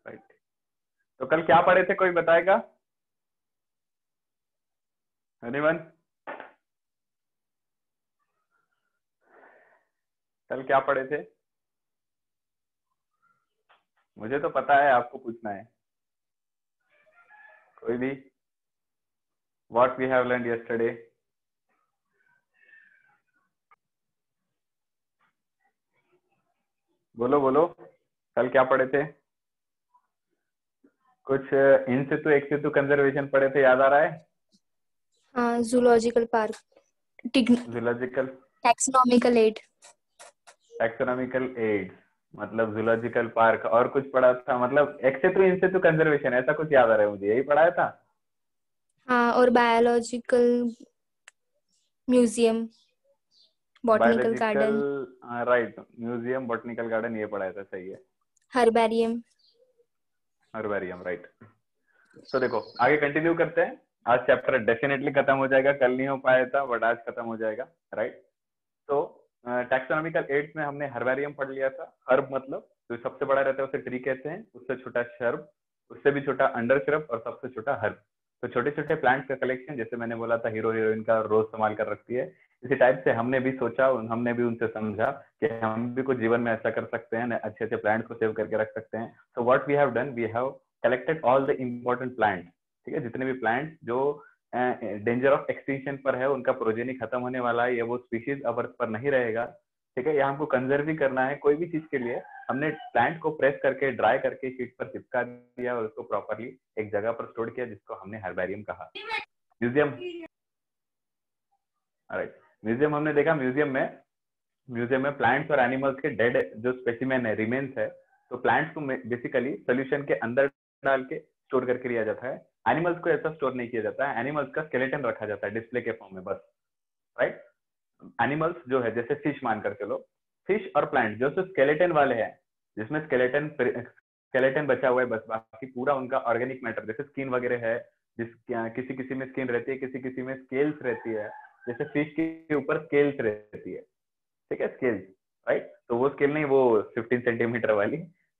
Right. तो कल क्या पढ़े थे, कोई बताएगा? एनीवन? कल क्या पढ़े थे? मुझे तो पता है, आपको पूछना है। कोई भी? What we have learned yesterday? बोलो बोलो, कल क्या पढ़े थे? कुछ इन सितु एक्स सितु कंजर्वेशन पढ़े थे, याद आ रहा है? हाँ, zoological park, zoological, taxonomical aid, taxonomical aid, मतलब जूलॉजिकल पार्क, और कुछ पढ़ा था, मतलब एक्स सितु इन सितु कंजर्वेशन, ऐसा कुछ याद आ रहा है मुझे, यही पढ़ाया था। हाँ, और biological museum, botanical biological, garden, right, museum, botanical garden, ये पढ़ाया था, सही है। हर्बेरियम। Herbarium, right. तो देखो आगे कंटिन्यू करते हैं। आज चैप्टर डेफिनेटली खत्म हो जाएगा, कल नहीं हो पाया था बट आज खत्म हो जाएगा, राइट। तो टैक्सोनॉमिकल एड्स में हमने हर्बेरियम पढ़ लिया था। हर्ब मतलब जो सबसे बड़ा रहता है उसे ट्री कहते हैं, उससे छोटा शर्ब, उससे भी छोटा अंडर शर्ब, और सबसे छोटा हर्ब। तो छोटे छोटे प्लांट्स का कलेक्शन, जैसे मैंने बोला था हीरो हीरोइन का रोज संभाल कर रखती है, इसी टाइप से हमने भी सोचा, हमने भी उनसे समझा कि हम भी कुछ जीवन में ऐसा कर सकते हैं, अच्छे अच्छे प्लांट को सेव करके रख सकते हैं। So what we have done, we have collected all the important plant, ठीक है, जितने भी प्लांट जो डेंजर ऑफ एक्सटिंक्शन पर है, उनका प्रोजेनी खत्म होने वाला है, या वो स्पीशीज अब अर्थ पर नहीं रहेगा, ठीक है, या हमको कंजर्व भी करना है कोई भी चीज के लिए, हमने प्लांट को प्रेस करके ड्राई करके शीट पर चिपका दिया और उसको प्रॉपरली एक जगह पर स्टोर किया, जिसको हमने हर्बेरियम कहा। म्यूजियम, राइट, म्यूजियम हमने देखा, म्यूजियम में प्लांट्स और एनिमल्स के डेड जो स्पेसिमेन है, रिमेन्स है, तो प्लांट्स को बेसिकली सोल्यूशन के अंदर डाल के स्टोर करके लिया जाता है। एनिमल्स को ऐसा स्टोर नहीं किया जाता है, एनिमल्स का स्केलेटन रखा जाता है डिस्प्ले के फॉर्म में बस, राइट। एनिमल्स जो है, जैसे फिश मानकर चलो, फिश और प्लांट जो स्केलेटन वाले हैं, जिसमें स्केलेटन बचा हुआ है बस, बाकी पूरा उनका ऑर्गेनिक मैटर, जैसे स्किन वगैरह है, किसी किसी में स्किन रहती है, किसी किसी में स्केल्स रहती है, जैसे फिश के ऊपर स्केल्स रहती है, ठीक है, स्केल्स, राइट। तो वो स्केल नहीं, वो 15 सेंटीमीटर वाली,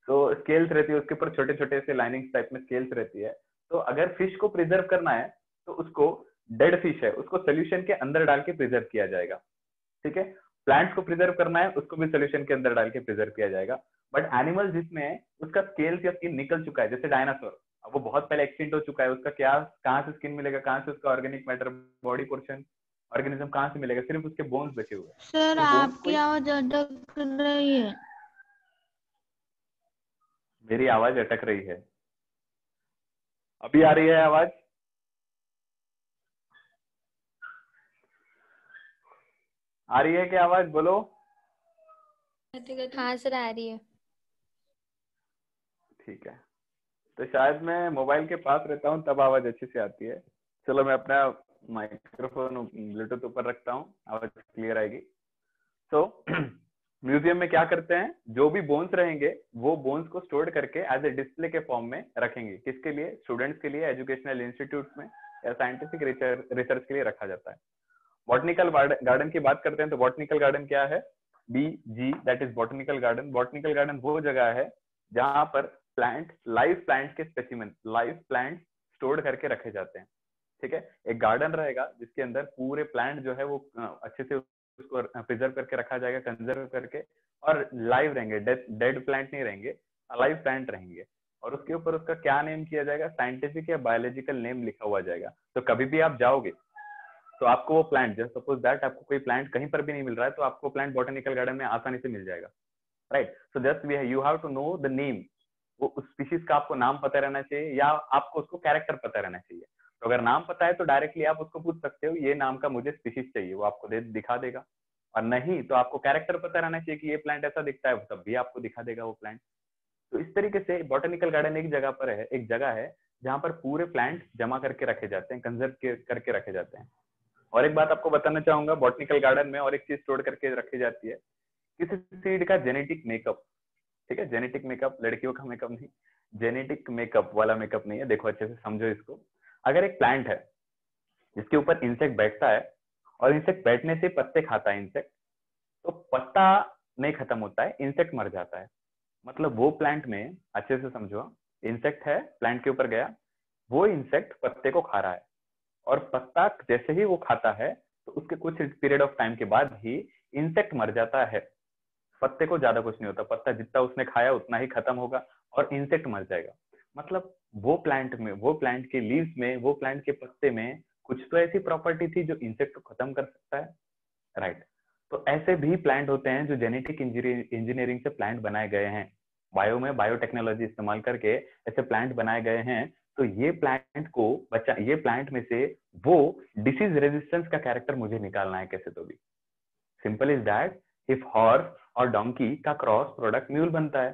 तो स्केल्स रहती है, उसके ऊपर छोटे छोटे से लाइनिंग टाइप में स्केल्स रहती है। तो अगर फिश को प्रिजर्व करना है तो उसको, डेड फिश है उसको सोल्यूशन के अंदर डाल के प्रिजर्व किया जाएगा, ठीक है। प्लांट्स को प्रिजर्व करना है, उसको भी सोल्यूशन के अंदर डाल के प्रिजर्व किया जाएगा। बट एनिमल जिसमें उसका स्केल्स या स्किन निकल चुका है, जैसे डायनासोर, अब वो बहुत पहले एक्सटिंक्ट हो चुका है, उसका क्या, कहाँ से स्किन मिलेगा, कहाँ से उसका organic matter, body portion, organism कहाँ से मिलेगा, सिर्फ उसके बोन्स बचे हुए हैं। सर तो बोन्स आपकी कोई, आवाज अटक रही है। मेरी आवाज अटक रही है? अभी आ रही है आवाज? आ रही है क्या आवाज, बोलो। हाँ सर, आ रही है। ठीक है, तो शायद मैं मोबाइल के पास रहता हूँ तब आवाज अच्छे से आती है। चलो मैं अपना माइक्रोफोन ब्लूटूथ ऊपर रखता हूँ, आवाज क्लियर आएगी। तो म्यूजियम में क्या करते हैं, जो भी बोन्स रहेंगे वो बोन्स को स्टोर करके एज ए डिस्प्ले के फॉर्म में रखेंगे, किसके लिए, स्टूडेंट्स के लिए, एजुकेशनल इंस्टीट्यूट में या साइंटिफिक रिसर्च के लिए रखा जाता है। बॉटनिकल गार्डन की बात करते हैं, तो बॉटनिकल गार्डन क्या है, BG, that is botanical garden. Botanical garden वो जगह है जहां पर प्लांट, लाइव प्लांट के स्पेसिमेन, लाइव प्लांट स्टोर करके रखे जाते हैं, ठीक है। एक गार्डन रहेगा जिसके अंदर पूरे प्लांट जो है वो अच्छे से उसको प्रिजर्व करके रखा जाएगा, कंजर्व करके, और लाइव रहेंगे, डेड प्लांट नहीं रहेंगे, लाइव प्लांट रहेंगे, और उसके ऊपर उसका क्या नेम किया जाएगा, साइंटिफिक या बायोलॉजिकल नेम लिखा हुआ जाएगा। तो कभी भी आप जाओगे तो आपको वो प्लांट, जस्ट सपोज दैट आपको कोई प्लांट कहीं पर भी नहीं मिल रहा है, तो आपको प्लांट बॉटनिकल गार्डन में आसानी से मिल जाएगा, right. So just you have to know the name, वो उस स्पीशीज का आपको नाम पता रहना चाहिए, या आपको उसको कैरेक्टर पता रहना चाहिए। तो अगर नाम पता है तो डायरेक्टली आप उसको पूछ सकते हो, ये नाम का मुझे स्पीशीज चाहिए, वो आपको दिखा देगा। और नहीं तो आपको कैरेक्टर पता रहना चाहिए कि ये प्लांट ऐसा दिखता है, तब भी आपको दिखा देगा वो प्लांट। तो इस तरीके से बॉटनिकल गार्डन एक जगह पर है, एक जगह है जहां पर पूरे प्लांट जमा करके रखे जाते हैं, कंजर्व करके रखे जाते हैं। और एक बात आपको बताना चाहूंगा, बॉटनिकल गार्डन में और एक चीज स्टोर करके रखी जाती है, किसी सीड का जेनेटिक मेकअप, ठीक है, जेनेटिक मेकअप, लड़कियों का मेकअप नहीं, जेनेटिक मेकअप वाला मेकअप नहीं है, देखो अच्छे से समझो इसको। अगर एक प्लांट है जिसके ऊपर इंसेक्ट बैठता है, और इंसेक्ट बैठने से पत्ते खाता है इंसेक्ट, तो पत्ता नहीं खत्म होता है, इंसेक्ट मर जाता है। मतलब वो प्लांट में, अच्छे से समझो, इंसेक्ट है, प्लांट के ऊपर गया, वो इंसेक्ट पत्ते को खा रहा है, और पत्ता जैसे ही वो खाता है तो उसके कुछ पीरियड ऑफ टाइम के बाद ही इंसेक्ट मर जाता है। पत्ते को ज्यादा कुछ नहीं होता, पत्ता जितना उसने खाया उतना ही खत्म होगा और इंसेक्ट मर जाएगा। मतलब वो प्लांट में, वो प्लांट के लीव्स में, वो प्लांट के पत्ते में कुछ तो ऐसी प्रॉपर्टी थी जो इंसेक्ट को खत्म कर सकता है, राइट। तो ऐसे भी प्लांट होते हैं जो जेनेटिक इंजीनियरिंग से प्लांट बनाए गए हैं, बायो में बायोटेक्नोलॉजी इस्तेमाल करके ऐसे प्लांट बनाए गए हैं। तो ये प्लांट को बचा, ये प्लांट में से वो डिसीज रेजिस्टेंस का कैरेक्टर मुझे निकालना है कैसे तो भी। Simple is that, if horse और डोंकी का क्रॉस प्रोडक्ट म्यूल बनता है,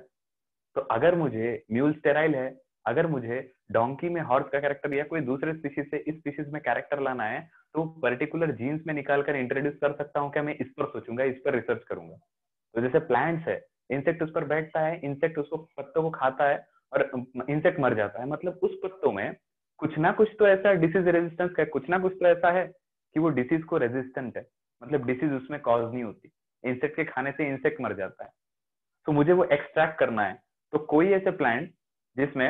तो अगर मुझे म्यूल स्टेराइल है, अगर मुझे डोंकी में हॉर्स का कैरेक्टर या कोई दूसरे स्पीशीज से इस स्पीशीज में कैरेक्टर लाना है, तो पर्टिकुलर जीन्स में निकाल कर इंट्रोड्यूस कर सकता हूँ क्या? मैं इस पर सोचूंगा, इस पर रिसर्च करूंगा। तो जैसे प्लांट्स है, इंसेक्ट उस पर बैठता है, इंसेक्ट उसको पत्तों को खाता है और इंसेक्ट मर जाता है, मतलब उस पत्तों में कुछ ना कुछ तो ऐसा डिसीज रेजिस्टेंस है, कुछ ना कुछ तो ऐसा है कि वो डिसीज को रेजिस्टेंट है, मतलब डिसीज उसमें कॉज नहीं होती, इंसेक्ट के खाने से इंसेक्ट मर जाता है। तो मुझे वो एक्सट्रैक्ट करना है, तो कोई ऐसे प्लांट जिसमें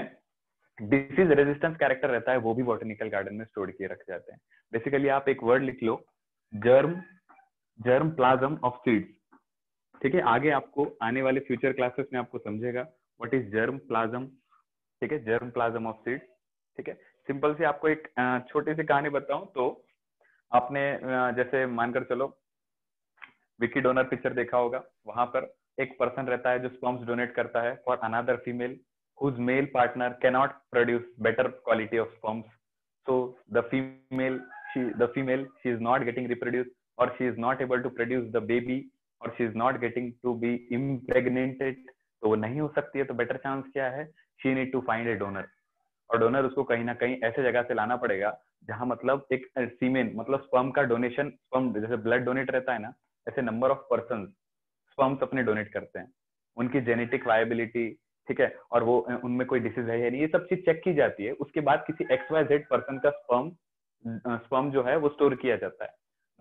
डिसीज रेजिस्टेंस कैरेक्टर रहता है वो भी बॉटनिकल गार्डन में स्टोर किए रखे जाते हैं। बेसिकली आप एक वर्ड लिख लो, जर्म प्लाज्म ऑफ सीड्स, ठीक है। आगे आपको आने वाले फ्यूचर क्लासेस में आपको समझेगा व्हाट इज जर्म प्लाज्म, ठीक है, जर्म प्लाज्म ऑफ सीड्स, ठीक है। सिंपल से आपको एक छोटी सी कहानी बताऊं तो आपने जैसे मानकर चलो विकी डोनर पिक्चर देखा होगा, वहां पर एक पर्सन रहता है जो स्पर्म्स डोनेट करता है for another female whose male partner cannot produce better quality of sperms, so the female she is not getting reproduced, or she is not able to produce the baby, or she is not getting to be impregnated, तो वो नहीं हो सकती है। तो better chance क्या है? she need to find a donor, और डोनर उसको कहीं ना कहीं ऐसे जगह से लाना पड़ेगा जहां मतलब एक सीमेन मतलब स्पर्म का डोनेशन, स्पर्म जैसे ब्लड डोनेट रहता है ना, ऐसे नंबर ऑफ पर्सन स्पर्म्स अपने डोनेट करते हैं, उनकी जेनेटिक वायबिलिटी, ठीक है, और वो उनमें कोई डिसीज है या नहीं, ये सब चीज चेक की जाती है। उसके बाद किसी XYZ पर्सन का स्पर्म जो है वो स्टोर किया जाता है।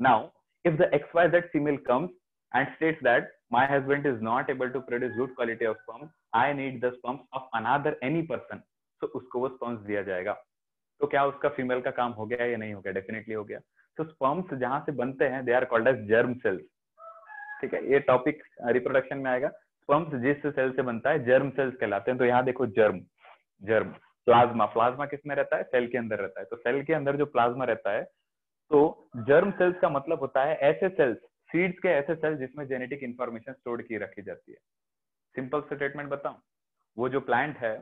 Now if the XYZ female comes and states that my husband is not able to produce good quality of sperm, I need the sperms of another any person, तो उसको वो स्पर्म्स दिया जाएगा। तो क्या उसका फीमेल का काम हो गया या नहीं हो गया? डेफिनेटली हो गया। तो स्पर्म्स जहां से बनते हैं they are called as germ cells, ठीक है, ये टॉपिक रिप्रोडक्शन में आएगा। स्पर्म्स जिस सेल से बनता है जर्म सेल्स कहलाते हैं। तो यहाँ देखो जर्म प्लाज्मा किस में रहता है? सेल के अंदर रहता है। तो सेल के अंदर जो प्लाज्मा रहता है, तो जर्म सेल्स का मतलब होता है ऐसे सेल्स, सीड्स के ऐसे सेल्स जिसमें जेनेटिक इंफॉर्मेशन स्टोर की रखी जाती है। सिंपल स्टेटमेंट बताऊं, वो जो प्लांट है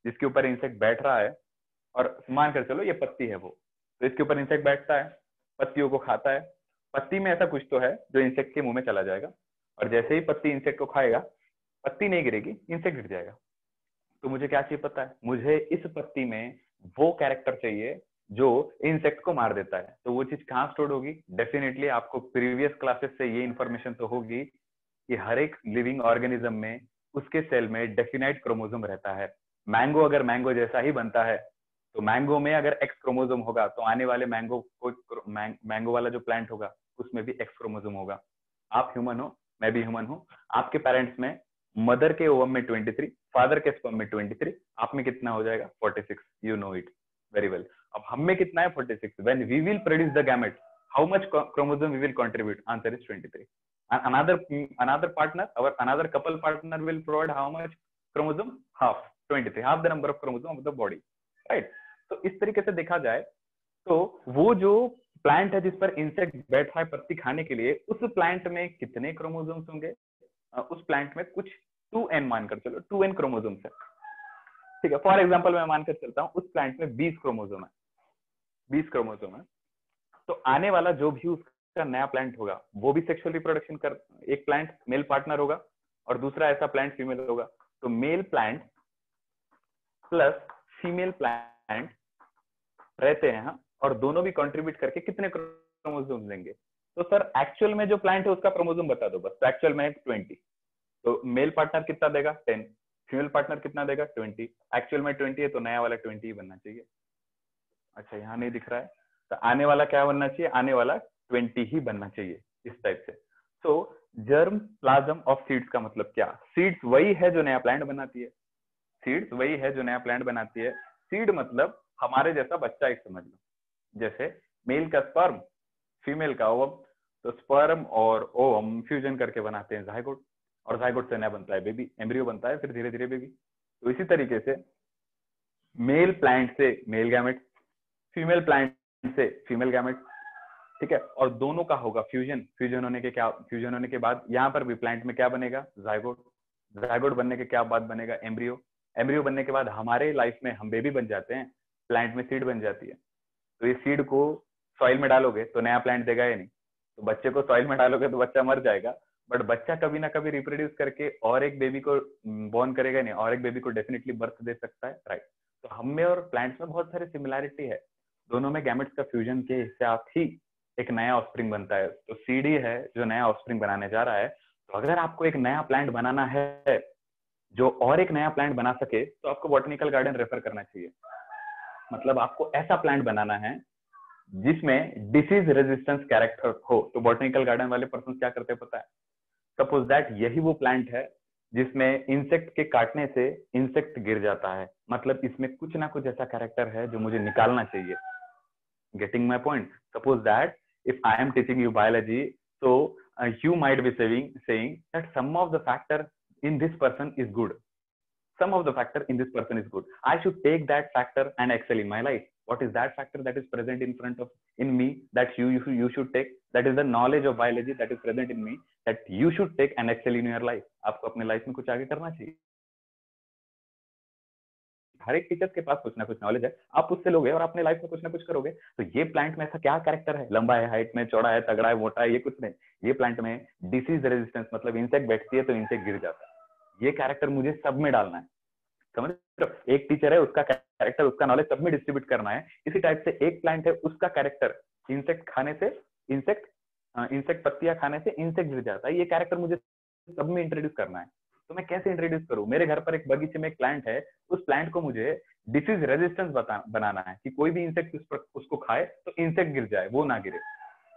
जिसके ऊपर इंसेक्ट बैठ रहा है, और मान कर चलो ये पत्ती है, वो तो इसके ऊपर इंसेक्ट बैठता है, पत्तियों को खाता है, पत्ती में ऐसा कुछ तो है जो इंसेक्ट के मुंह में चला जाएगा, और जैसे ही पत्ती इंसेक्ट को खाएगा, पत्ती नहीं गिरेगी, इंसेक्ट गिर जाएगा। तो मुझे क्या चाहिए पता है? मुझे इस पत्ती में वो कैरेक्टर चाहिए जो इंसेक्ट को मार देता है। तो वो चीज कहाँ स्टोर होगी? डेफिनेटली आपको प्रीवियस क्लासेस से ये इन्फॉर्मेशन तो होगी कि हर एक लिविंग ऑर्गेनिज्म में उसके सेल में डेफिनाइट क्रोमोसोम रहता है। मैंगो अगर मैंगो जैसा ही बनता है, तो मैंगो में अगर एक्स क्रोमोसोम होगा, तो आने वाले मैंगो वाला जो प्लांट होगा उसमें भी एक्स क्रोमोसोम होगा। आप ह्यूमन हो, मैं भी ह्यूमन हूँ। आपके पेरेंट्स में मदर के ओवम में 23, फादर के स्पर्म में 23, आप में कितना हो जाएगा? 46। You know it very well. अब हम में कितना है? 46। When we will produce the gamete, how much chromosome we will contribute? Answer is 23। another partner, our another couple partner will provide how much chromosome? Half, 23, half the number of chromosome of the body, right? तो इस तरीके से देखा जाए तो वो जो plant है जिस पर इंसेक्ट बैठा है पत्ती खाने के लिए, उस प्लांट में कितने क्रोमोसोम्स होंगे? उस प्लांट में कुछ 2n मानकर चलो, 2n क्रोमोसोम्स है, ठीक है। फॉर एग्जांपल मैं मानकर चलता हूँ उस प्लांट में 20 क्रोमोसोम है, 20 क्रोमोसोम है। तो आने वाला जो भी उसका नया प्लांट होगा वो भी सेक्सुअल रिप्रोडक्शन कर, एक प्लांट मेल पार्टनर होगा और दूसरा ऐसा प्लांट फीमेल होगा। तो male plant plus female plant रहते हैं, और दोनों भी कंट्रीब्यूट करके कितने क्रोमोसोम देंगे? तो सर एक्चुअल में जो प्लांट है उसका क्रोमोसोम बता दो बस। तो एक्चुअल में 20, तो मेल पार्टनर कितना देगा? 10, फीमेल पार्टनर कितना देगा? 20। एक्चुअल में 20 है तो नया वाला 20 ही बनना चाहिए। अच्छा यहाँ नहीं दिख रहा है, तो आने वाला क्या बनना चाहिए? आने वाला 20 ही बनना चाहिए, इस टाइप से। तो जर्म प्लाज्म ऑफ सीड्स का मतलब क्या? सीड्स वही है जो नया प्लांट बनाती है, सीड्स वही है जो नया प्लांट बनाती है। सीड मतलब हमारे जैसा बच्चा, एक समझ लो, जैसे मेल का स्पर्म, फीमेल का ओवम, तो स्पर्म और ओवम फ्यूजन करके बनाते हैं जायगोट, और जायगोट से नया बनता है बेबी, एम्ब्रियो बनता है, फिर धीरे धीरे बेबी। तो इसी तरीके से मेल प्लांट से मेल गैमेट, फीमेल प्लांट से फीमेल गैमेट, ठीक है, और दोनों का होगा फ्यूजन। फ्यूजन होने के बाद यहाँ पर भी प्लांट में क्या बनेगा, जायगोट। जायगोट बनने के क्या बाद बनेगा, एम्ब्रियो। एम्ब्रियो बनने के बाद हमारे लाइफ में हम बेबी बन जाते हैं, प्लांट में सीड बन जाती है। तो इस सीड को सॉइल में डालोगे तो नया प्लांट देगा या नहीं, तो बच्चे को सॉइल में डालोगे तो बच्चा मर जाएगा, बट बच्चा कभी ना कभी रिप्रोड्यूस करके और एक बेबी को बॉर्न करेगा नहीं, और एक बेबी को डेफिनेटली बर्थ दे सकता है, राइट। तो हम में और प्लांट्स में बहुत सारी सिमिलैरिटी है, दोनों में गैमेट्स का फ्यूजन के साथ ही एक नया ऑफस्प्रिंग बनता है। तो सीड ही है जो नया ऑफस्प्रिंग बनाने जा रहा है। तो अगर आपको एक नया प्लांट बनाना है जो और एक नया प्लांट बना सके, तो आपको बॉटनिकल गार्डन रेफर करना चाहिए। मतलब आपको ऐसा प्लांट बनाना है जिसमें डिसीज रेजिस्टेंस कैरेक्टर हो। तो बॉटनिकल गार्डन वाले पर्सन क्या करते हैं पता है, सपोज दैट यही वो प्लांट है जिसमें इंसेक्ट के काटने से इंसेक्ट गिर जाता है, मतलब इसमें कुछ ना कुछ ऐसा कैरेक्टर है जो मुझे निकालना चाहिए। Getting my point? Suppose that if I am teaching you biology, so you might be saying that some of the factor in this person is good, some of the factor in this person is good, I should take that factor and excel in my life. What is that factor that is present in me that you should take? That is the knowledge of biology that is present in me that you should take and excel in your life. आपको अपने life में कुछ आगे करना चाहिए। हर एक teacher के पास कुछ ना कुछ नॉलेज है, आप उससे लोगे और अपने लाइफ में कुछ ना कुछ करोगे। तो ये प्लांट में ऐसा क्या कैरेक्टर है, लंबा है, हाइट में, चौड़ा है, तगड़ा है, मोटा है, ये कुछ नहीं। ये प्लांट में डिसीज रेजिस्टेंस, मतलब इंसेक्ट बैठती है तो इंसेक्ट गिर जाता है। ये कैरेक्टर मुझे सब में डालना है, समझ रहे हो? एक टीचर है, उसका कैरेक्टर, उसका नॉलेज सब में डिस्ट्रीब्यूट करना है। इसी टाइप से एक प्लांट है, उसका कैरेक्टर इंसेक्ट खाने से इंसेक्ट पत्तियां खाने से इंसेक्ट गिर जाता है, ये कैरेक्टर मुझे सब में इंट्रोड्यूस करना है। तो मैं कैसे इंट्रोड्यूस करूं? मेरे घर पर एक बगीचे में एक प्लांट है, उस प्लांट को मुझे डिसीज रेजिस्टेंस बनाना है कि कोई भी इंसेक्ट उसको खाए तो इंसेक्ट गिर जाए, वो ना गिरे,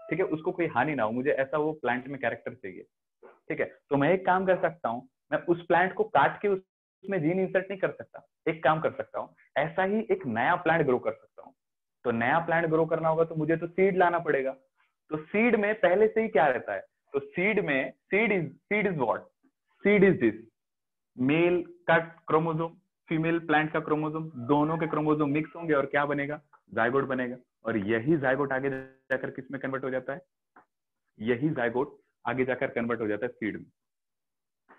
ठीक है, उसको कोई हानि ना हो, मुझे ऐसा वो प्लांट में कैरेक्टर चाहिए, ठीक है। तो मैं एक काम कर सकता हूँ, मैं उस प्लांट को काट के उसमें जीन इंसर्ट नहीं कर सकता, एक काम कर सकता हूँ, ऐसा ही एक नया प्लांट ग्रो कर सकता हूँ। तो नया प्लांट ग्रो करना होगा तो मुझे तो सीड लाना पड़ेगा। तो सीड में पहले से ही क्या रहता है, तो seed is what, seed is this male का क्रोमोसोम, फीमेल प्लांट का क्रोमोसोम, दोनों के क्रोमोसोम मिक्स होंगे और क्या बनेगा, जाइगोट बनेगा। और यही जाइगोट आगे जाकर किस में कन्वर्ट हो जाता है, यही जाइगोट आगे जाकर कन्वर्ट हो जाता है सीड में।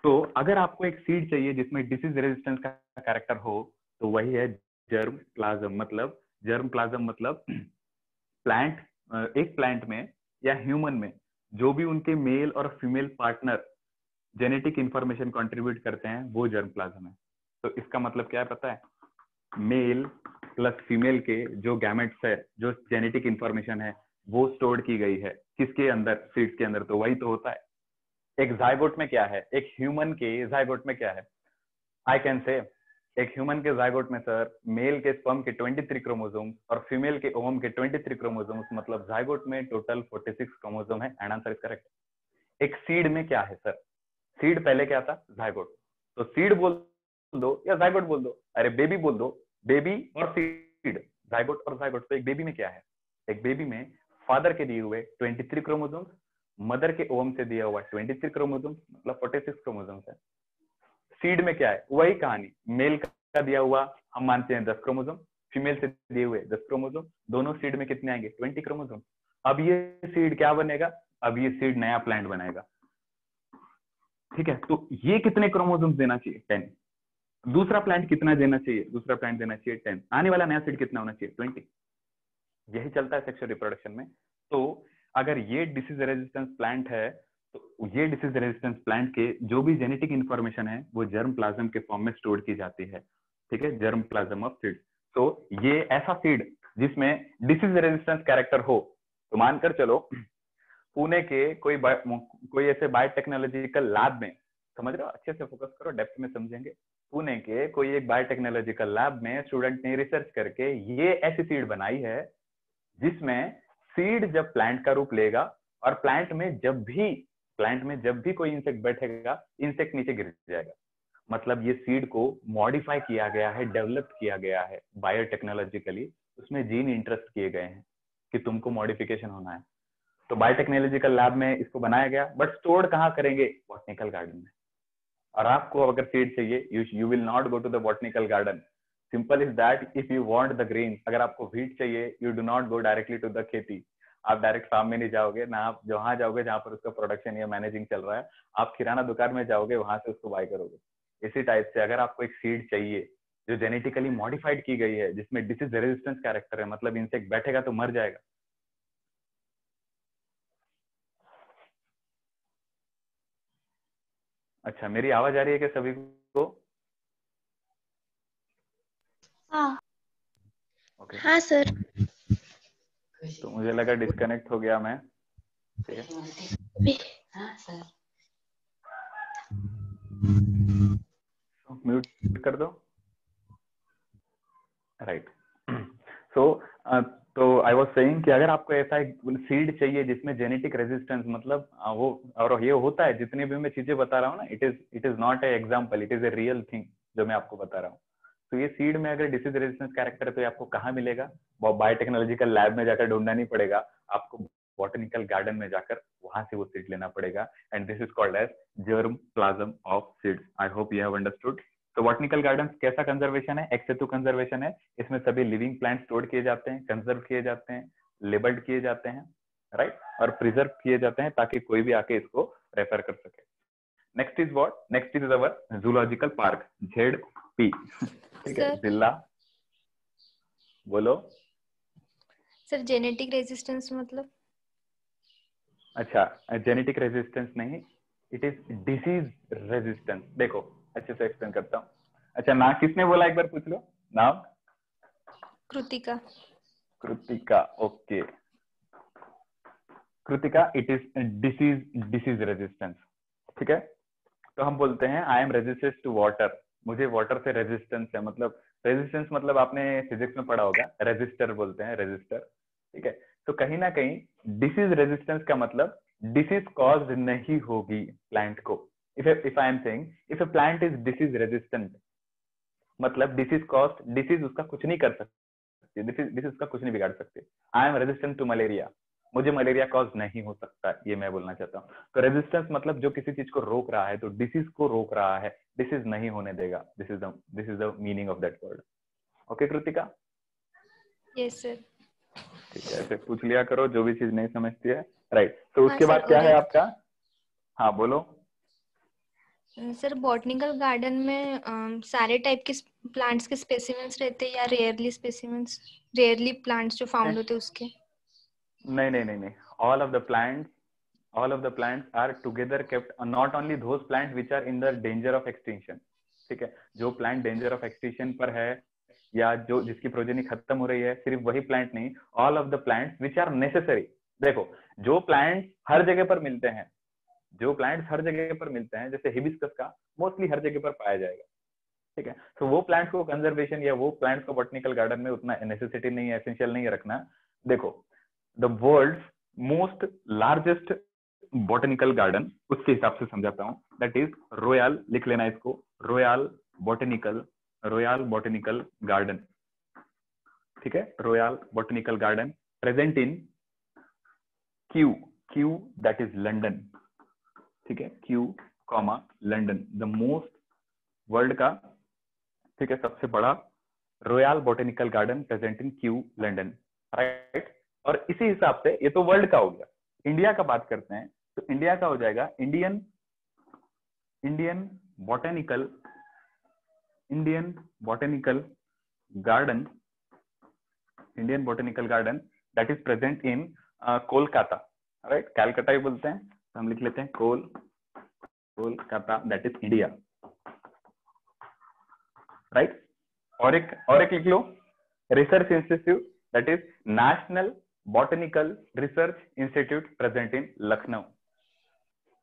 तो अगर आपको एक सीड चाहिए जिसमें डिसीज रेजिस्टेंस का कैरेक्टर हो, तो वही है जर्म प्लाज्म। मतलब जर्म प्लाज्म मतलब प्लांट, एक प्लांट में या ह्यूमन में जो भी उनके मेल और female partner genetic information contribute करते हैं, वो जर्म प्लाज्म है। तो इसका मतलब क्या है पता है, मेल प्लस फीमेल के जो गैमेट्स है, जो जेनेटिक इंफॉर्मेशन है, वो स्टोर्ड की गई है किसके अंदर, सीड्स के अंदर। तो वही तो होता है। एक जाइगोट में क्या है, एक ह्यूमन के जाइगोट में क्या है, आई कैन से एक ह्यूमन के जाइगोट में सर मेल के स्पर्म के 23 क्रोमोसोम्स और फीमेल के ओवम के 23 क्रोमोसोम्स, मतलब जाइगोट में टोटल 46 क्रोमोसोम है। And answer is correct. एक सीड में क्या है सर, सीड पहले क्या था, जाइगोट। तो सीड बोल दो या जाइगोट बोल दो, अरे बेबी बोल दो, बेबी और सीड, जाइगोट और जाइगोट। तो एक बेबी में क्या है, एक बेबी में फादर के दिए हुए 23 क्रोमोसोम्स, मदर के ओवम से दिया हुआ 23 क्रोमोसोम्स, मतलब 46 क्रोमोसोम्स है। सीड में क्या है, वही कहानी, मेल का दिया हुआ हम मानते हैं 10 क्रोमोसोम, फीमेल से दिए हुए 10 क्रोमोसोम, दोनों सीड में कितने आएंगे, 20 क्रोमोसोम। अब ये सीड क्या बनेगा, अब ये सीड नया प्लांट बनाएगा, ठीक है। तो ये कितने क्रोमोसोम देना चाहिए, 10। दूसरा प्लांट कितना देना चाहिए, दूसरा प्लांट देना चाहिए 10। आने वाला नया सीड कितना होना चाहिए, 20। यही चलता है सेक्सुअल रिप्रोडक्शन में। तो अगर ये डिसीज रेजिस्टेंस प्लांट है, तो ये डिसीज रेजिस्टेंस प्लांट के जो भी जेनेटिक इंफॉर्मेशन है वो जर्म प्लाज्म के फॉर्म में स्टोर की जाती है, ठीक है, जर्म प्लाज्म ऑफ सीड। तो ये ऐसा सीड जिसमें डिसीज रेजिस्टेंस कैरेक्टर हो, तो मानकर चलो पुणे के कोई ऐसे बायोटेक्नोलॉजिकल लैब में, समझ रहे हो, अच्छे से फोकस करो, डेप्थ में समझेंगे। पुणे के कोई एक बायोटेक्नोलॉजिकल लैब में स्टूडेंट ने रिसर्च करके ये ऐसी सीड बनाई है जिसमें सीड जब प्लांट का रूप लेगा और प्लांट में जब भी कोई इंसेक्ट बैठेगा, इंसेक्ट नीचे गिर जाएगा। मतलब ये सीड को मॉडिफाई किया गया है, डेवलप किया गया है बायोटेक्नोलॉजिकली, उसमें जीन इंटरेस्ट किए गए हैं कि तुमको मॉडिफिकेशन होना है, तो बायोटेक्नोलॉजिकल लैब में इसको बनाया गया। बट स्टोर कहाँ करेंगे? बॉटनिकल गार्डन में। और आपको अगर सीड चाहिए, you will not go to the botanical garden, simple is that. If you want the grain, अगर आपको व्हीट चाहिए, you do not go directly to the खेती, आप डायरेक्ट फार्म में नहीं जाओगे ना, आप जहां जाओगे जहां पर उसका प्रोडक्शन या मैनेजिंग चल रहा है, आप किराना दुकान में जाओगे, वहां से उसको बाय करोगे। इसी टाइप से अगर आपको एक सीड चाहिए जो जेनेटिकली मॉडिफाइड की गई है, जिसमें डिसीज रेजिस्टेंस कैरेक्टर है, मतलब इंसेक्ट बैठेगा तो मर जाएगा। अच्छा, मेरी आवाज आ रही है क्या सभी को? हाँ ओके, हाँ सर। तो मुझे लगा डिस्कनेक्ट हो गया मैं। ठीक है, म्यूट कर दो। राइट। सो तो आई वाज सेइंग कि अगर आपको ऐसा एक सीड चाहिए जिसमें जेनेटिक रेजिस्टेंस, मतलब वो, और ये होता है, जितनी भी मैं चीजें बता रहा हूँ ना, it is not a example, it is a real thing जो मैं आपको बता रहा हूँ। तो ये सीड में अगर डिसीज रेजिस्टेंस कैरेक्टर है तो ये आपको कहाँ मिलेगा? बायोटेक्नोलॉजिकल लैब में जाकर ढूंढना नहीं पड़ेगा आपको, बॉटनिकल गार्डन में जाकर वहां से वो सीड लेना पड़ेगा। And this is called as germ plasm of seeds. I hope you have understood. तो बॉटनिकल गार्डन कैसा कंजर्वेशन है? एक्स टू कंजर्वेशन है। इसमें सभी लिविंग प्लांट स्टोर किए जाते हैं, कंजर्व किए जाते हैं, लेबल्ड किए जाते हैं, राइट, और प्रिजर्व किए जाते हैं ताकि कोई भी आके इसको रेफर कर सके। Next is what? Next is our zoological park, ZP। ठीक है, सर जिला बोलो। सर जेनेटिक रेजिस्टेंस मतलब? अच्छा, जेनेटिक रेजिस्टेंस नहीं, इट इज डिसीज रेजिस्टेंस। देखो अच्छे से एक्सप्लेन करता हूँ। अच्छा, ना किसने बोला एक बार पूछ लो नाम? Kritika. Kritika, okay. Kritika, it is disease resistance. ठीक है, तो हम बोलते हैं I am resistance to water, मुझे वाटर से रेजिस्टेंस है। मतलब रेजिस्टेंस मतलब आपने फिजिक्स में पढ़ा होगा, रेजिस्टर बोलते हैं, रेजिस्टर। ठीक है, तो कहीं ना कहीं डिसीज रेजिस्टेंस का मतलब डिसीज कॉज नहीं होगी प्लांट को। If I am saying if A plant is disease resistant, मतलब डिसीज कॉज, डिसीज उसका कुछ नहीं कर सकती, डिसीज उसका कुछ नहीं बिगाड़ सकती। I am resistant to malaria, मुझे मलेरिया कॉज नहीं हो सकता, ये मैं बोलना चाहता हूँ। तो रेजिस्टेंस मतलब जो किसी चीज को रोक रहा है, तो डिसीज को रोक रहा है, डिसीज नहीं होने देगा। This is the meaning of that word. Okay Kritika? Yes sir. ठीक है, ऐसे पूछ लिया करो जो भी चीज नहीं समझती है। राइट, तो हाँ उसके सर, बाद क्या और है एक आपका? हाँ बोलो। सर बॉटनिकल गार्डन में सारे टाइप के प्लांट्स के स्पेसिमेंस रहते हैं या रेयरली स्पेसिमेंस, रेयरली प्लांट्स जो फाउंड होते हैं उसके? नहीं नहीं नहीं नहीं, all of the plants, all of the plants are together kept, not only those plants which are in the danger of extinction। ठीक है, जो प्लांट डेंजर ऑफ एक्सटिंक्शन पर है या जो जिसकी प्रोजेनी खत्म हो रही है, सिर्फ वही प्लांट नहीं, all of the plants which are necessary. देखो, जो प्लांट्स हर जगह पर मिलते हैं, जो प्लांट्स हर जगह पर मिलते हैं, जैसे हिबिस्कस का मोस्टली हर जगह पर पाया जाएगा। ठीक है, तो वो प्लांट्स को कंजर्वेशन या वो प्लांट्स को बॉटनिकल गार्डन में उतना नेसेसिटी नहीं है, एसेंशियल नहीं है रखना। देखो, the world's most largest botanical garden, उसके हिसाब से समझाता हूँ, दैट इज रॉयल, लिख लेना इसको, रॉयल बॉटनिकल गार्डन। ठीक है, royal botanical garden present in Q that is London. ठीक है, Q comma London, the most world का, ठीक है, सबसे बड़ा royal botanical garden present in Kew London. Right, और इसी हिसाब से ये तो वर्ल्ड का हो गया। इंडिया का बात करते हैं तो इंडिया का हो जाएगा Indian botanical garden, that is present in Kolkata. Right, Calcutta ही बोलते हैं, तो हम लिख लेते हैं Kolkata, that is India. Right, और एक लिख लो, research institute, that is national botanical research institute present in Lucknow.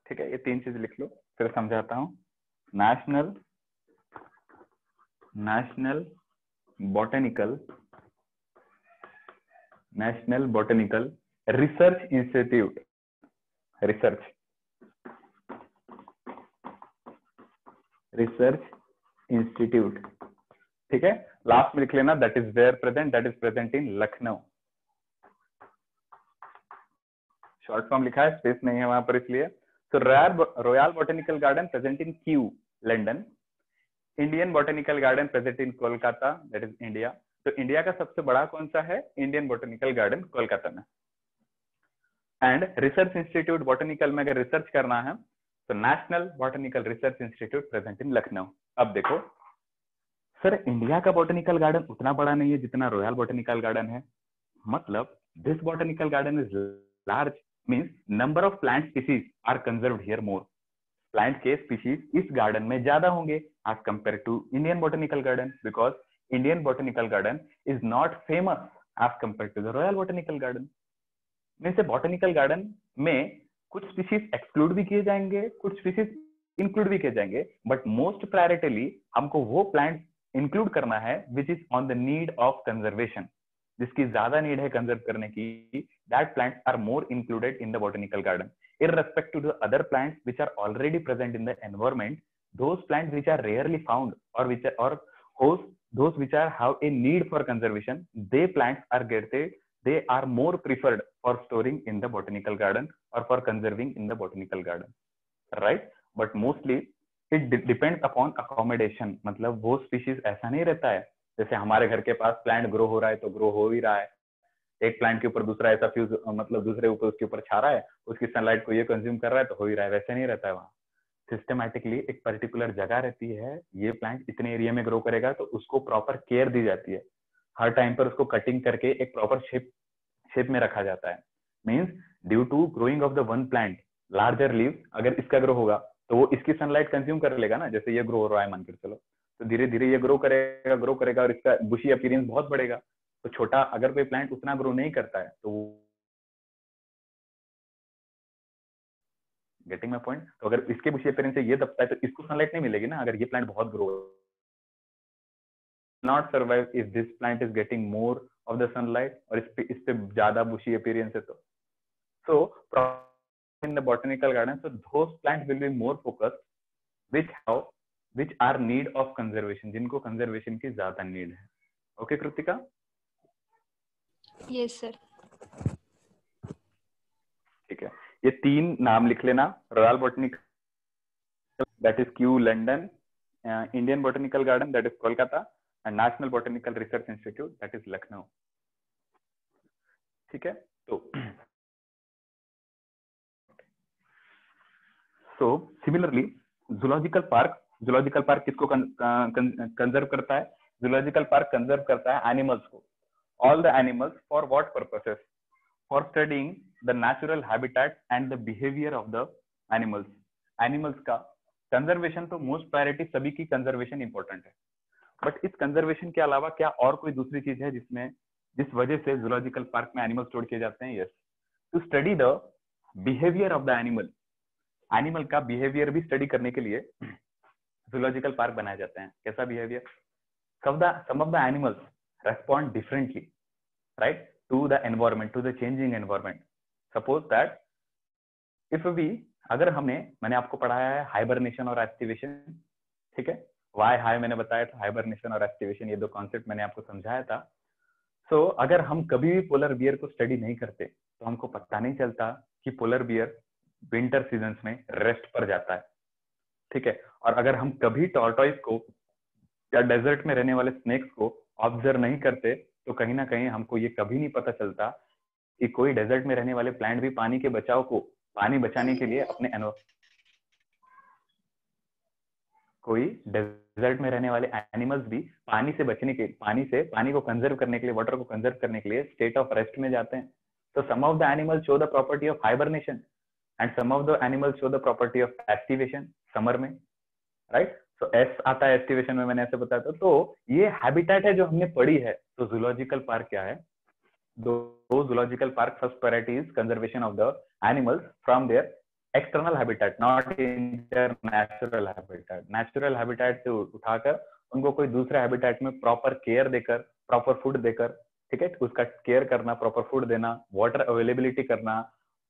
ठीक है, ये तीन चीज लिख लो, फिर समझाता हूं। National botanical research institute, research institute, ठीक है। लास्ट में लिख लेना that is where present, that is present in Lucknow. Short form लिखा है, स्पेस नहीं है वहां पर इसलिए। तो royal botanical garden present in Kew London, Indian botanical garden present in Kolkata that is India. तो इंडिया का सबसे बड़ा कौन सा है? इंडियन बॉटेनिकल गार्डन कोलकाता में। एंड रिसर्च इंस्टीट्यूट बॉटेनिकल में अगर रिसर्च करना है तो national botanical research institute present in Lucknow. अब देखो सर, इंडिया का बॉटेनिकल गार्डन उतना बड़ा नहीं है जितना रॉयल बॉटेनिकल गार्डन है, मतलब this botanical garden is large, means number of plant species are conserved here more. Plant के स्पीशीज इस गार्डन में ज्यादा होंगे as compare to Indian botanical garden, because Indian botanical garden is not famous as compare to the royal botanical garden. Means botanical garden में कुछ species exclude भी किए जाएंगे, कुछ स्पीशीज इंक्लूड भी किए जाएंगे, बट मोस्ट प्रायोरिटीली हमको वो प्लांट इंक्लूड करना है which is on the need of conservation, जिसकी ज्यादा नीड है कंजर्व करने की, that plants are more included in the botanical garden irrespective to the other plants which are already present in the environment. Those plants which are rarely found or which are, or those which are have a need for conservation, they plants are they are more preferred for storing in the botanical garden or for conserving in the botanical garden, right? But mostly it depends upon accommodation, मतलब वो species ऐसा नहीं रहता है जैसे हमारे घर के पास प्लांट ग्रो हो रहा है तो ग्रो हो ही रहा है, एक प्लांट के ऊपर दूसरा ऐसा फ्यूज, मतलब दूसरे ऊपर उसके ऊपर छा रहा है, उसकी सनलाइट को ये कंज्यूम कर रहा है तो हो ही रहा है, वैसे नहीं रहता है। वहाँ सिस्टमैटिकली एक पर्टिकुलर जगह रहती है, ये प्लांट इतने एरिया में ग्रो करेगा तो उसको प्रॉपर केयर दी जाती है, हर टाइम पर उसको कटिंग करके एक प्रॉपर शेप में रखा जाता है। Means due to growing of the one plant larger leave, अगर इसका ग्रो होगा तो वो इसकी सनलाइट कंज्यूम कर लेगा ना, जैसे ये ग्रो हो रहा है मान कर चलो, तो धीरे धीरे ये ग्रो करेगा और इसका बुशी अपीयरेंस बहुत बढ़ेगा। तो छोटा अगर कोई प्लांट उतना ग्रो नहीं करता है तो गेटिंग माय पॉइंट, तो अगर इसके बुशी अपीयरेंस से ये दबता है तो इसको सनलाइट नहीं मिलेगी ना, अगर ये प्लांट बहुत grow not survive if this plant is getting more of the sunlight, और इस पे ज्यादा बुशी अपीयरेंस है तो सो in the botanical garden, so those plants will be more focused which are need of conservation, जिनको conservation की ज्यादा नीड है। ओके कृतिका? Yes sir. ठीक है, ये तीन नाम लिख लेना, royal botanical that is Kew London, Indian botanical garden that is Kolkata, and national botanical research institute that is Lucknow. ठीक है, तो सिमिलरली जूलॉजिकल पार्क किसको कंजर्व करता है? जूलॉजिकल पार्क कंजर्व करता है एनिमल्स को, all the animals, for what purposes? For studying the natural habitat and the behaviour of the animals. Animals का कंजर्वेशन तो मोस्ट प्रायोरिटी, सभी की कंजर्वेशन इंपॉर्टेंट है, बट इस कंजर्वेशन के अलावा क्या और कोई दूसरी चीज है जिस वजह से जूलॉजिकल पार्क में एनिमल्स स्टोर किए जाते हैं? Yes, to study the behaviour of the animal का बिहेवियर भी स्टडी करने के लिए जूलॉजिकल पार्क बनाए जाते हैं। कैसा behaviour? some of the animals respond differently, right, to the environment, to the changing environment. Suppose that if अगर मैंने आपको पढ़ाया है हाइबरनेशन और एक्टिवेशन, ठीक है, वाई हाई मैंने बताया था, हाइबरनेशन और एक्टिवेशन ये दो कॉन्सेप्ट मैंने आपको समझाया था। सो अगर हम कभी भी पोलर बियर को स्टडी नहीं करते तो हमको पता नहीं चलता कि पोलर बियर विंटर सीजन्स में रेस्ट पर जाता है, ठीक है। और अगर हम कभी टॉर्टोइस को या डेजर्ट में रहने वाले स्नेक्स को ऑब्जर्व नहीं करते तो कहीं ना कहीं हमको ये कभी नहीं पता चलता कि कोई डेजर्ट में रहने वाले प्लांट भी पानी के बचाव को, पानी बचाने के लिए अपने कोई डेजर्ट में रहने वाले एनिमल्स भी पानी से बचने के, पानी को कंजर्व करने के लिए, वाटर को कंजर्व करने के लिए स्टेट ऑफ रेस्ट में जाते हैं। तो some of the animals show the property of hibernation and some of the animals show the property of aestivation summer में, राइट। तो एस आता है एक्टिवेशन में, मैंने ऐसे बताया था। तो ये हैबिटेट है जो हमने पढ़ी है। तो जूलॉजिकल पार्क क्या है? दो zoological park, first priority is conservation of the animals from their external habitat, not in their natural habitat. Natural habitat से उठाकर उनको कोई दूसरे हैबिटेट में प्रॉपर केयर देकर, प्रॉपर फूड देकर, ठीक है, उसका केयर करना, प्रॉपर फूड देना, वाटर अवेलेबिलिटी करना,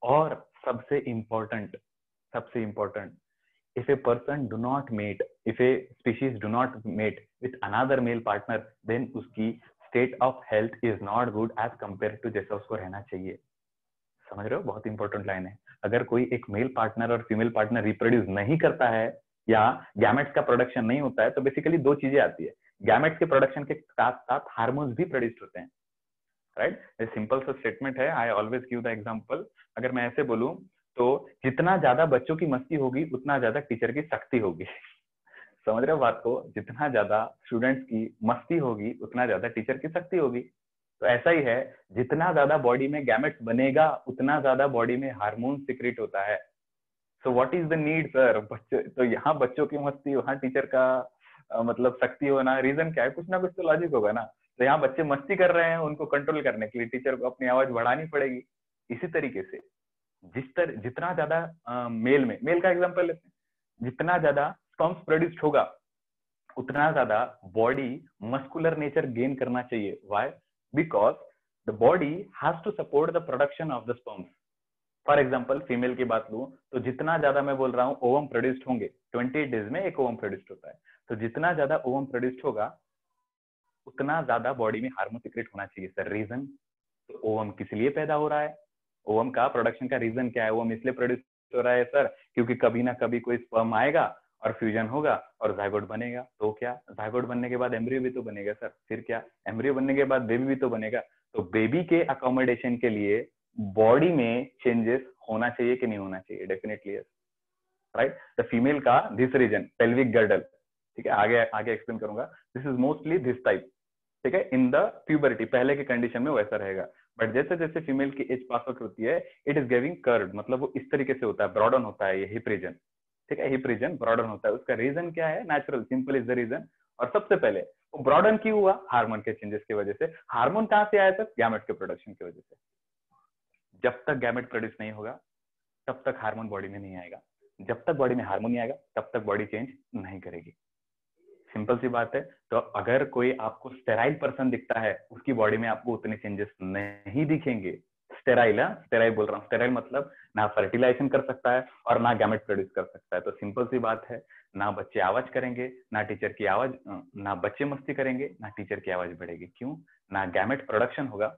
और सबसे important if a person do not mate, if a species do not mate with another male partner, then उसकी state of health is not good as compared to जैसा उसको रहना चाहिए। समझ रहे हो? बहुत इंपॉर्टेंट लाइन है। अगर कोई एक मेल पार्टनर और फीमेल पार्टनर रिप्रोड्यूस नहीं करता है या गैमेट्स का प्रोडक्शन नहीं होता है, तो बेसिकली दो चीजें आती है। गैमेट्स के प्रोडक्शन के साथ साथ हार्मोन्स भी प्रोड्यूस होते हैं, राइट? ये सिंपल सा स्टेटमेंट है। I always give the example. अगर मैं ऐसे बोलूं तो जितना ज्यादा बच्चों की मस्ती होगी उतना ज्यादा टीचर की सख्ती होगी। समझ रहे हो बात को? जितना ज्यादा स्टूडेंट्स की मस्ती होगी उतना ज्यादा टीचर की सख्ती होगी। तो ऐसा ही है, जितना ज्यादा बॉडी में गैमेट्स बनेगा उतना ज्यादा बॉडी में हार्मोन सिक्रेट होता है। So what is the need sir? बच्चे तो यहाँ बच्चों की मस्ती, वहाँ टीचर का मतलब सख्ती होना, रीजन क्या है? कुछ ना कुछ तो लॉजिक होगा ना। तो यहाँ बच्चे मस्ती कर रहे हैं, उनको कंट्रोल करने के लिए टीचर को अपनी आवाज बढ़ानी पड़ेगी। इसी तरीके से जितना ज्यादा मेल का एग्जांपल लेते हैं, जितना ज्यादा स्पर्म्स प्रोड्यूस्ड होगा उतना ज्यादा बॉडी मस्कुलर नेचर गेन करना चाहिए। Why? Because the body has to support the production of the sperms. For example female की बात लूं तो जितना ज्यादा मैं बोल रहा हूँ ओवम प्रोड्यूस्ड होंगे, 28 डेज में एक ओवम प्रोड्यूस्ड होता है, तो जितना ज्यादा ओवम प्रोड्यूस्ड होगा उतना ज्यादा बॉडी में हार्मोन सीक्रेट होना चाहिए। Sir reason? तो ओवम किस लिए पैदा हो रहा है? ओवम का प्रोडक्शन का रीजन क्या है? ओवम इसलिए प्रोड्यूस हो रहा है सर क्योंकि कभी ना कभी कोई स्पर्म आएगा और फ्यूजन होगा और जायगोट बनेगा। तो क्या जायगोट बनने के बाद एम्ब्रियो भी तो बनेगा सर। फिर क्या एम्ब्रियो बनने के बाद बेबी भी तो बनेगा। तो बेबी के अकोमोडेशन के लिए बॉडी में चेंजेस होना चाहिए कि नहीं होना चाहिए? Definitely yes, right? The female का दिस रीजन पेल्विक गर्डल, ठीक है, आगे आगे एक्सप्लेन करूंगा। This is mostly this type, ठीक है। इन द प्यूबरिटी पहले के कंडीशन में वैसा रहेगा, बट जैसे जैसे फीमेल की एज पास आउट होती है इट इज गिविंग कर्व, मतलब वो इस तरीके से होता है, ब्रॉडन होता है ये हिप रीजन, ठीक है, हिप रीजन ब्रॉडन होता है। उसका रीजन क्या है? Natural, simple is the reason. और सबसे पहले वो ब्रॉडन क्यों हुआ? हार्मोन के चेंजेस की वजह से। हार्मोन कहाँ से आया सर? गैमेट के प्रोडक्शन की वजह से। जब तक गैमेट प्रोड्यूस नहीं होगा तब तक हार्मोन बॉडी में नहीं आएगा, जब तक बॉडी में हार्मोन नहीं आएगा तब तक बॉडी चेंज नहीं करेगी। सिंपल सी बात है। तो अगर कोई आपको स्टेराइल पर्सन दिखता है उसकी बॉडी में आपको उतने चेंजेस नहीं दिखेंगे। स्टेराइल, स्टेराइल बोल रहा हूँ, स्टेराइल मतलब ना फर्टिलाइजेशन कर सकता है और ना गैमेट प्रोड्यूस कर सकता है। तो सिंपल सी बात है, ना बच्चे आवाज करेंगे, ना टीचर की आवाज, ना बच्चे मस्ती करेंगे, ना टीचर की आवाज बढ़ेगी। क्यों? ना गैमेट प्रोडक्शन होगा,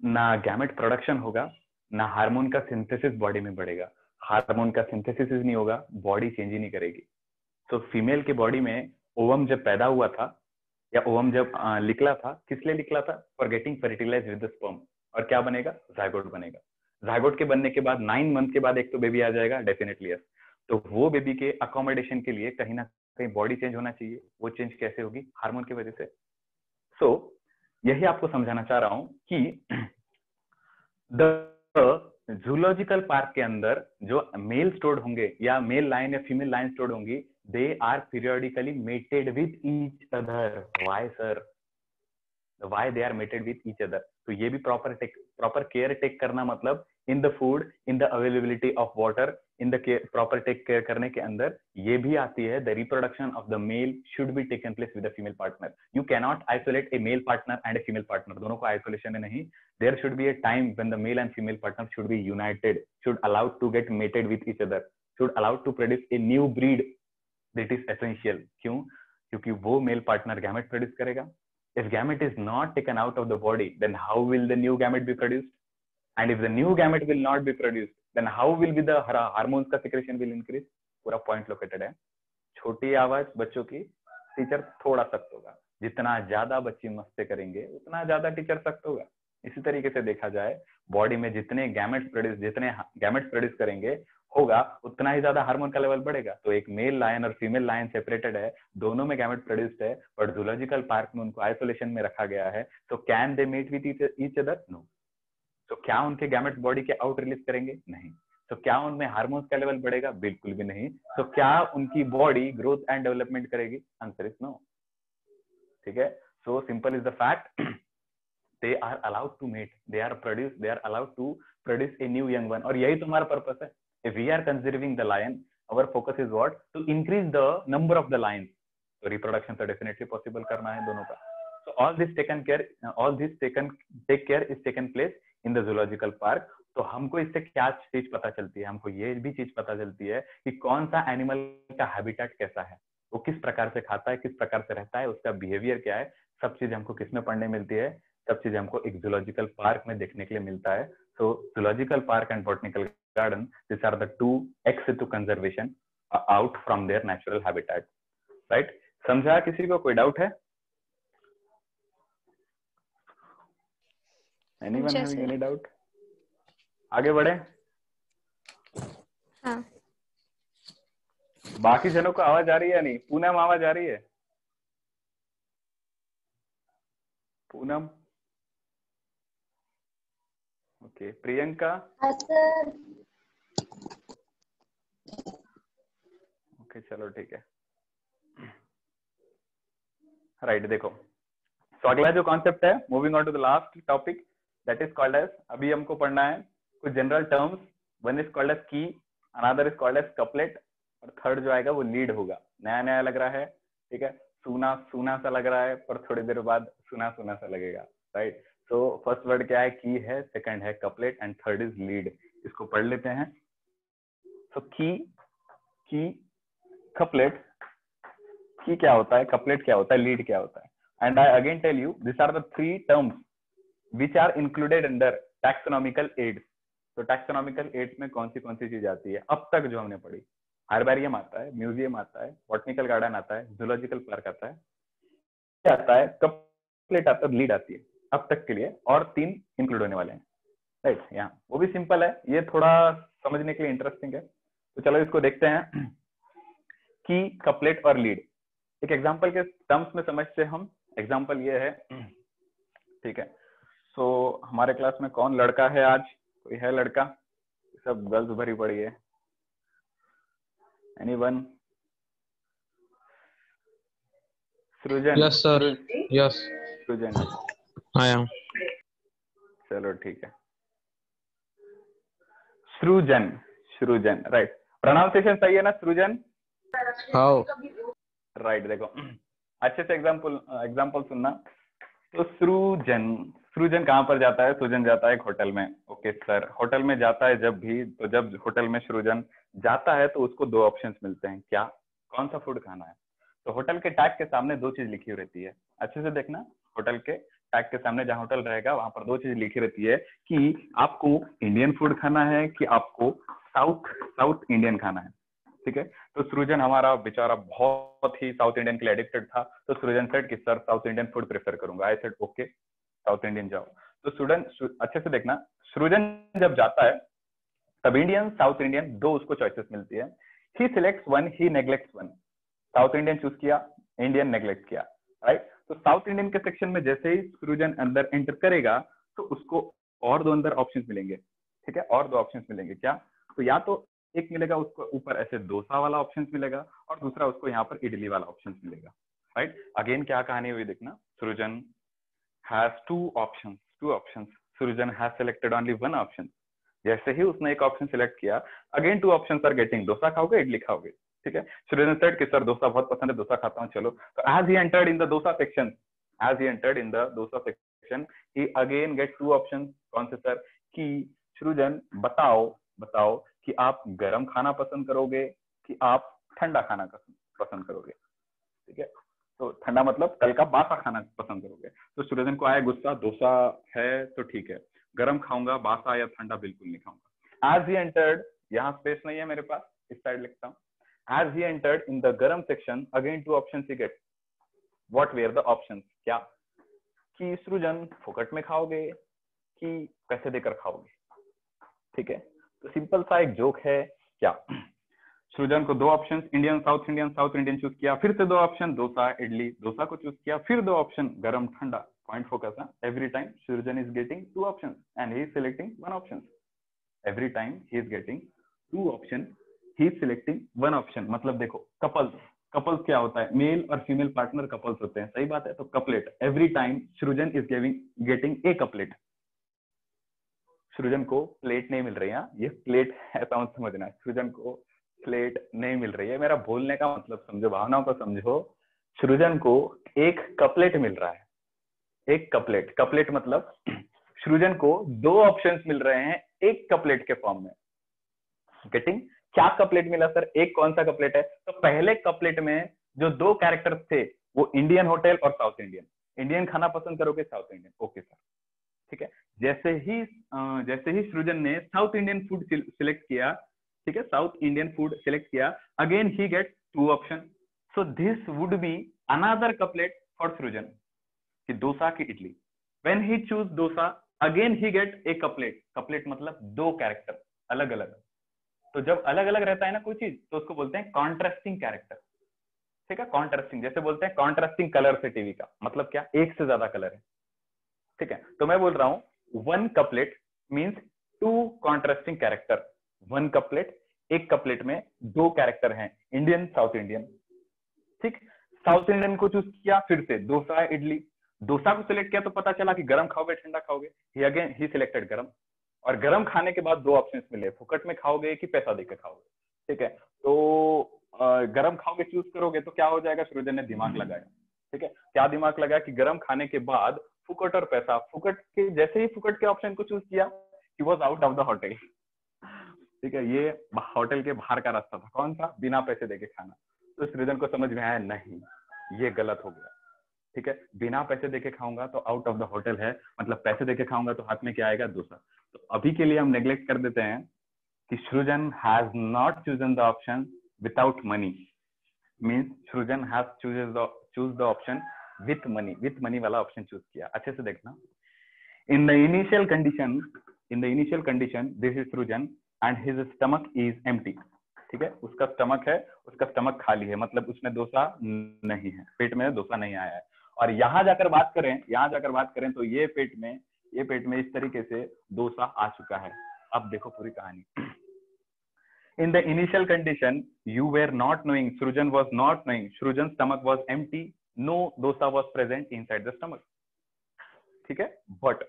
ना गैमेट प्रोडक्शन होगा, ना हार्मोन का सिंथेसिस बॉडी में बढ़ेगा। हार्मोन का सिंथेसिस नहीं होगा, बॉडी चेंज ही नहीं करेगी। तो फीमेल के बॉडी में ओवम जब पैदा हुआ था या ओवम जब निकला था, किस लिए निकला था? For getting fertilize with the sperm. और क्या बनेगा? जायगोट बनेगा। जायगोट के बनने के बाद 9 मंथ के बाद एक तो बेबी आ जाएगा, डेफिनेटली यस। तो वो बेबी के अकोमोडेशन के लिए कहीं ना कहीं बॉडी चेंज होना चाहिए। वो चेंज कैसे होगी? हार्मोन की वजह से। सो यही आपको समझाना चाह रहा हूं कि द जूलॉजिकल पार्क के अंदर जो मेल स्टोर्ड होंगे या मेल लाइन या फीमेल लाइन स्टोर्ड होंगी, they are periodically mated with each other. Why sir? Why they are mated with each other? तो ये भी proper care take करना, मतलब in the food, in the availability of water, in the care, proper take care करने के अंदर ये भी आती है, the reproduction of the male should be taken place with the female partner. You cannot isolate a male partner and a female partner. दोनों को isolation में नहीं. There should be a time when the male and female partner should be united, should allowed to get mated with each other, should allowed to produce a new breed. That is essential. क्यों? क्योंकि वो male partner gamete produce करेगा। If gamete is not taken out of the body, then how will the new gamete be produced? And if the new gamete will not be produced, then how will be the hormones का secretion will increase? पूरा point located है। छोटी आवाज बच्चों की, teacher थोड़ा सख्त होगा। जितना ज्यादा बच्चे मस्ती करेंगे उतना ज्यादा टीचर सख्त होगा। इसी तरीके से देखा जाए, बॉडी में जितने गैमेट्स प्रोड्यूस करेंगे होगा उतना ही ज्यादा हार्मोन का लेवल बढ़ेगा। तो एक मेल लायन और फीमेल लायन सेपरेटेड है, दोनों में गैमेट प्रोड्यूस्ड है, बट जूलॉजिकल पार्क में उनको आइसोलेशन में रखा गया है। तो can they meet with each other? No. तो क्या उनके गैमेट बॉडी के आउट रिलीज करेंगे? नहीं। तो क्या उनमें हार्मोन्स का लेवल बढ़ेगा? बिल्कुल भी नहीं। तो क्या उनकी बॉडी ग्रोथ एंड डेवलपमेंट करेगी? Answer is no. ठीक है। So simple is the fact, they are allowed to mate, they are allowed to produce a new young one। और यही तो हमारा पर्पस है। If we are conserving the lion, our focus is what? To increase the number of the lions। तो reproduction तो definitely possible करना है दोनों का। So all this take care is taken place in the zoological park। तो हमको इससे क्या चीज पता चलती है, हमको ये भी चीज पता चलती है कि कौन सा एनिमल का हैबिटेट कैसा है, वो किस प्रकार से खाता है, किस प्रकार से रहता है, उसका बिहेवियर क्या है, सब चीज हमको किसमें पढ़ने मिलती है, सब चीज हमको एक जूलॉजिकल पार्क में देखने के लिए मिलता है. So zoological park and botanical garden, this are the two ex situ conservation out from their natural habitat. Right? समझा? किसी को कोई डाउट है? Anyone having any doubt? आगे बढ़े? हाँ. बाकी जनों को आवाज आ रही है नहीं? पूनम आवाज आ रही है? Poonam? Okay. Priyanka? Sir. Okay, चलो ठीक है. राइट, देखो. तो अगला जो कॉन्सेप्ट है, moving on to the last topic, that is called as, अभी हमको पढ़ना है कुछ general terms. One is called as key, another is called as couplet, और थर्ड जो आएगा वो लीड होगा. नया नया लग रहा है, ठीक है. सूना सूना सा लग रहा है, पर थोड़ी देर बाद सुना सुना सा लगेगा. राइट? तो फर्स्ट वर्ड क्या है? की है, सेकंड है couplet, and third is lead. इसको पढ़ लेते हैं. तो की कपलेट, की क्या होता है, कपलेट क्या होता है, लीड क्या होता है. And I again tell you, this are the three terms which are included under taxonomical aids. तो टैक्सोनॉमिकल एड्स में कौन सी चीज आती है अब तक जो हमने पढ़ी? हर्बेरियम आता है, म्यूजियम आता है, बॉटनिकल गार्डन आता है, जूलॉजिकल पार्क आता है, क्या आता है, कपलेट आता है, लीड आती है अब तक के लिए, और 3 इंक्लूड होने वाले हैं. राइट? यहाँ वो भी सिंपल है, ये थोड़ा समझने के लिए इंटरेस्टिंग है. तो चलो इसको देखते हैं. की, कपलेट और लीड एक एग्जाम्पल के टर्म्स में समझते हम. एग्जाम्पल ये है, ठीक है. सो हमारे क्लास में कौन लड़का है आज? कोई है लड़का? सब गर्ल्स भरी पड़ी है. एनीवन? सृजन? Yes sir. यस, सृजन? I am. चलो ठीक है. सृजन, सृजन. राइट? प्रोनाउंसिएशन सही है ना? सृजन. हाउ? राइट. देखो अच्छे से एग्जाम्पल सुनना. तो सृजन कहाँ पर जाता है? सृजन जाता है एक होटल में. ओके सर, होटल में जाता है जब भी, तो जब होटल में सृजन जाता है तो उसको 2 ऑप्शंस मिलते हैं. क्या? कौन सा फूड खाना है? तो होटल के टैग के सामने 2 चीज लिखी रहती है. अच्छे से देखना, होटल के टैग के सामने जहाँ होटल रहेगा वहां पर 2 चीज लिखी रहती है कि आपको इंडियन फूड खाना है कि आपको साउथ इंडियन खाना है. ठीक है. तो सृजन हमारा बेचारा बहुत ही साउथ इंडियन के लिए एडिक्टेड था. तो सृजन सेड कि sir south Indian food prefer करूंगा. I said okay, south Indian जाओ. तो सृजन, अच्छे से देखना, सृजन जब जाता है तब इंडियन साउथ इंडियन 2 उसको चॉइसेस मिलती है. ही सिलेक्ट्स वन, ही नेग्लेक्ट्स वन. साउथ इंडियन चूज किया, इंडियन नेग्लेक्ट किया. राइट? तो साउथ इंडियन के सेक्शन में जैसे ही सृजन अंदर एंटर करेगा तो उसको और 2 अंदर ऑप्शंस मिलेंगे. ठीक है, और 2 ऑप्शंस मिलेंगे. क्या? तो या तो एक मिलेगा उसको ऊपर ऐसे डोसा वाला ऑप्शन मिलेगा, और दूसरा उसको यहाँ पर इडली वाला ऑप्शन मिलेगा. राइट? अगेन क्या कहानी हुई देखना. Srijan has 2 options. Srijan has selected only 1 option. जैसे ही उसने एक ऑप्शन सिलेक्ट किया, again 2 options are getting. Dosa खाओगे, इडली खाओगे. ठीक है. सृजन सेड कि सर डोसा बहुत पसंद है, डोसा खाता हूँ. चलो. तो as he entered in the dosa section, he again get 2 options. कौन से सर? कि सृजन बताओ कि आप गरम खाना पसंद करोगे कि आप ठंडा खाना पसंद करोगे. ठीक है. तो ठंडा मतलब कल का बासा खाना पसंद करोगे. तो सृजन को आया गुस्सा, डोसा है तो ठीक है, गरम खाऊंगा, बासा या ठंडा बिल्कुल नहीं खाऊंगा. एज ही एंटर्ड, यहाँ स्पेस नहीं है मेरे पास, इस साइड लिखता हूँ. As he entered in the garam section, again 2 options he get. What were the options? क्या? कि सृजन फोकट में खाओगे कि पैसे देकर खाओगे. ठीक है. तो सिंपल सा एक जोक है. क्या? सृजन को 2 option, Indian south Indian choose किया. फिर से 2 ऑप्शन, डोसा इडली, डोसा को चूज किया. फिर 2 ऑप्शन, गरम ठंडा. पॉइंट फोकस है. एवरी टाइम सृजन is getting 2 option and he is selecting 1 option. Every time he is getting 2 option, he is selecting 1 option. मतलब देखो, कपल्स क्या होता है? मेल और फीमेल पार्टनर कपल्स होते हैं. सही बात है. तो कपलेट, एवरी टाइम सृजन इज गेटिंग ए कपलेट. सृजन को प्लेट नहीं मिल रही है. ये प्लेट है, समझना. सृजन को प्लेट नहीं मिल रही है. मेरा बोलने का मतलब समझो, भावनाओं को समझो. सृजन को एक कपलेट मिल रहा है. एक कपलेट मतलब सृजन को 2 ऑप्शंस मिल रहे हैं एक कपलेट के फॉर्म में। गेटिंग? क्या कपलेट मिला सर? एक कौन सा कपलेट है? तो पहले कपलेट में जो दो कैरेक्टर्स थे वो इंडियन होटल और साउथ इंडियन। इंडियन खाना पसंद करोगे, साउथ इंडियन, ओके सर, ठीक है। जैसे ही सृजन ने साउथ इंडियन फूड सिलेक्ट किया, ठीक है, साउथ इंडियन फूड सिलेक्ट किया, again he get 2 option. So this would be another couplet for Srijan कि डोसा की idli. When he choose dosa, again he get a couplet. Couplet मतलब दो कैरेक्टर अलग अलग। तो जब अलग अलग रहता है ना कोई चीज, तो उसको बोलते हैं कॉन्ट्रास्टिंग कैरेक्टर, ठीक है। कॉन्ट्रास्टिंग, जैसे बोलते हैं कॉन्ट्रास्टिंग कलर से टीवी का मतलब क्या? एक से ज्यादा कलर है, ठीक है। तो मैं बोल रहा हूं 1 couplet means 2 contrasting character. 1 couplet, एक कपलेट में 2 कैरेक्टर हैं, इंडियन साउथ इंडियन, ठीक। साउथ इंडियन को चूज किया, फिर से डोसा इडली। डोसा को सिलेक्ट किया तो पता चला कि गरम खाओगे ठंडा खाओगे, ही अगेन ही सिलेक्टेड गरम। और गरम खाने के बाद 2 ऑप्शंस मिले, फुकट में खाओगे कि पैसा देकर खाओगे, ठीक है। तो गरम खाओगे चूज करोगे तो क्या हो जाएगा? सृजन ने दिमाग लगाया, ठीक है। क्या दिमाग लगाया कि गरम खाने के बाद फुकट और पैसा। फुकट के जैसे ही फुकट के ऑप्शन को चूज किया, he was out of the hotel, ठीक है। ये होटल के बाहर का रास्ता था, कौन सा? बिना पैसे देके खाना। तो सृजन को समझ में आया नहीं, ये गलत हो गया, ठीक है। बिना पैसे देके खाऊंगा तो आउट ऑफ द होटल है, मतलब पैसे देके खाऊंगा तो हाथ में क्या आएगा? डोसा। तो अभी के लिए हम नेग्लेक्ट कर देते हैं कि Srijan has not chosen the option without money, means Srijan has choose the option with money. With money वाला ऑप्शन चूज किया। अच्छे से देखना, in the initial condition this is Srijan and his stomach is empty, ठीक है। उसका स्टमक है, उसका स्टमक खाली है, मतलब उसमें डोसा नहीं है, पेट में डोसा नहीं आया है। और यहां जाकर बात करें तो ये पेट में इस तरीके से डोसा आ चुका है। अब देखो पूरी कहानी। In the initial condition you were not knowing, Srijan was not knowing, Srijan stomach was empty, no dosa was present inside the stomach, ठीक है। But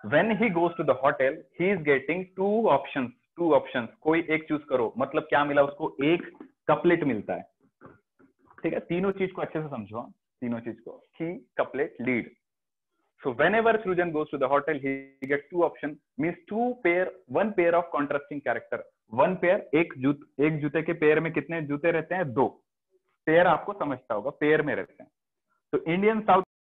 when he goes to the hotel he is getting 2 options, कोई एक choose करो, मतलब क्या मिला उसको? एक कपलेट मिलता है, ठीक है। तीनों चीज को अच्छे से समझो, तीनों चीज को, कि couplet lead. so whenever Srujan goes to the hotel he gets 2 options, means 1 pair of contrasting character। 1 pair, एक जूते के पेयर में कितने जूते रहते हैं? 2 पेयर, आपको समझता होगा पेयर में रहते हैं। तो इंडियन साउथ